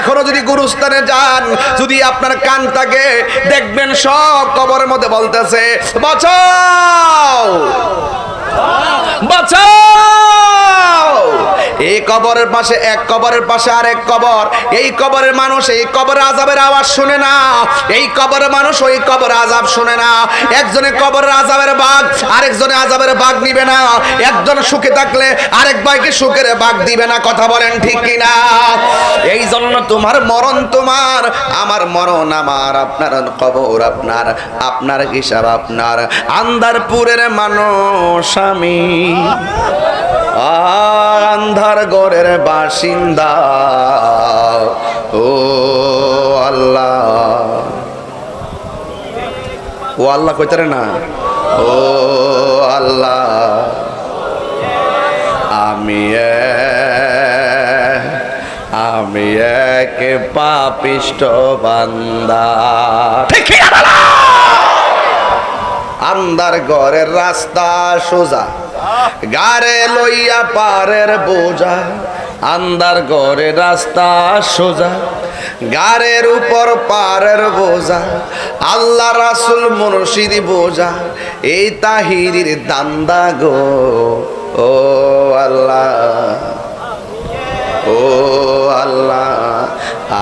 এখনো যদি গুরুস্থানে যান, যদি আপনার কান থাকে, দেখবেন সব কবরের মধ্যে বলতেছে বাঁচাও বাঁচাও। এই কবরের পাশে এক, কবরের পাশে আরেক কবর। এই কবরের মানুষ এই কবরের আযাবের আওয়াজ শুনে না, এই কবরের মানুষ ওই কবরের আযাব শুনে না। একজনে কবরের আযাবের ভাগ, আরেকজনে আযাবের ভাগ নিবে না। একজন সুখে থাকলে আরেক ভাইকে সুখের ভাগ দিবে না। কথা বলেন ঠিক কিনা? এই জন্য তোমার মরণ তোমার, আমার মরণ আমার, আপনার কবর আপনার, আপনার হিসাব আপনার। আন্ধারপুরের মানুষ আমি, আর আন্ধার ঘরের বাসিন্দা। ও আল্লাহ, ও আল্লাহ কইতারে না, ও আল্লাহ আমি এক পাপিষ্ঠ বান্দা। আন্ধার ঘরের রাস্তা সোজা, গারে লইয়া পারের বোঝা। আন্ধার ঘরে রাস্তা সোজা, গারের উপর পারের বোঝা। আল্লাহ রাসূল মুর্শিদি বোঝা, এই তাহিরির দান্দা গো। ও আল্লাহ, ও আল্লাহ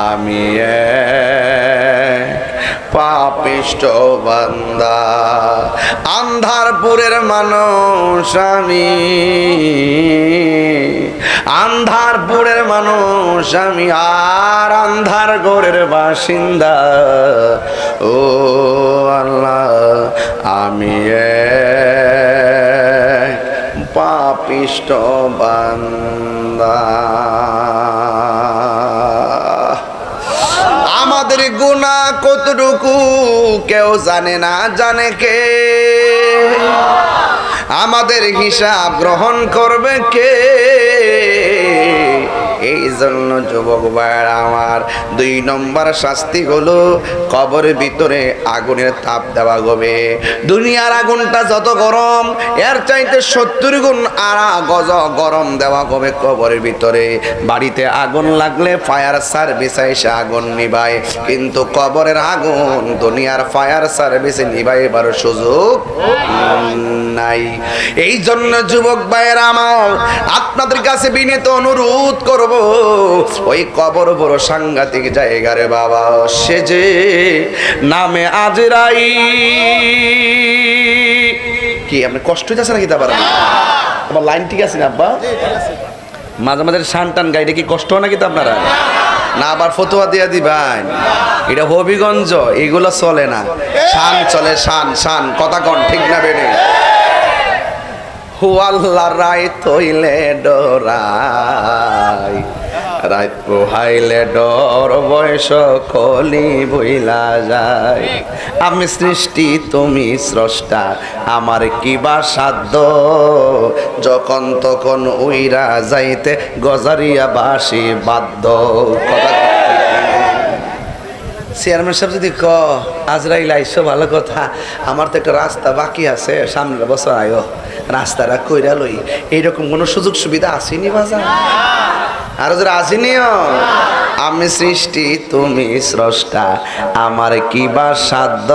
আমি পাপিষ্ঠ বান্দা। আন্ধারপুরের মানুষ আমি, আন্ধারপুরের মানুষ আমি, আর আন্ধার ঘরের বাসিন্দা। ও আল্লাহ আমি পাপিষ্ঠ বান্দা। আমাদের গুনাহ কতটুকু কেউ জানে না, জানে কে? আমাদের হিসাব গ্রহণ করবে কে? এই জন্য যুবক ভাইরা আমার, 2 নম্বর শাস্তি হলো কবরের ভিতরে আগুনের তাপ দেওয়া হবে। দুনিয়ার আগুনটা যত গরম, এর চাইতে 70 গুণ গজ গরম দেওয়া হবে কবরের ভিতরে। বাড়িতে আগুন লাগলে ফায়ার সার্ভিস এসে আগুন নিভায়, কিন্তু কবরের আগুন দুনিয়ার ফায়ার সার্ভিসে নিভাইবার সুযোগ নাই। এই জন্য যুবক ভাইরা আমার, আপনাদের কাছে বিনীত অনুরোধ করব, ওই কবর বড় সাংঘাতিক জায়গা রে বাবা। সে যে নামে আজরাইল। কি আপনি কষ্ট হইতেছে নাকি? তা পারেন আমার লাইন ঠিক আছে না আব্বা? মাঝে মাঝে শান টান গাইডে কি কষ্ট হয় নাকি? তা আপনারা না আবার ফতোয়া দিয়া দিবেন? এটা হবিগঞ্জ, এগুলো চলে না। শান চলে, শান শান। কথা কন ঠিক না বেনে? হু আল্লাহ রায় তৈলে ডরাই, রাত পোহাইলে ডর বয়স কলি বইলা যায়। আমি সৃষ্টি তুমি স্রষ্টা, আমার কিবা সাধ্য, যখন তখন উইরা যাইতে গজারিয়া বাসি বাধ্য। চেয়ারম্যান সাহেব যদি ক আজরাইল আইসো ভালো কথা, আমার তো একটা রাস্তা বাকি আছে, সামনের বছর আয়ো, রাস্তাটা কইরা লই, এইরকম কোনো সুযোগ সুবিধা আসেনি বাজার? আর যারা আসেনিও, আমি সৃষ্টি তুমি স্রষ্টা, আমার কিবা সাধ্য,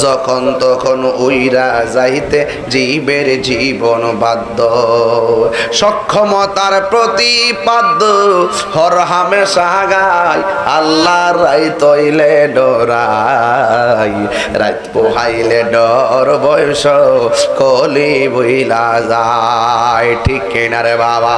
যখন তখন উইরা যাইতে জীবের জীবন বাধ্য। সক্ষমতার প্রতিপাদ্য হর হামেশা গায়, আল্লাহ রাই তৈলে ডরাই, রাত পোহাইলে ডর বয়স কলি বইলা যায়। ঠিক কিনা রে বাবা?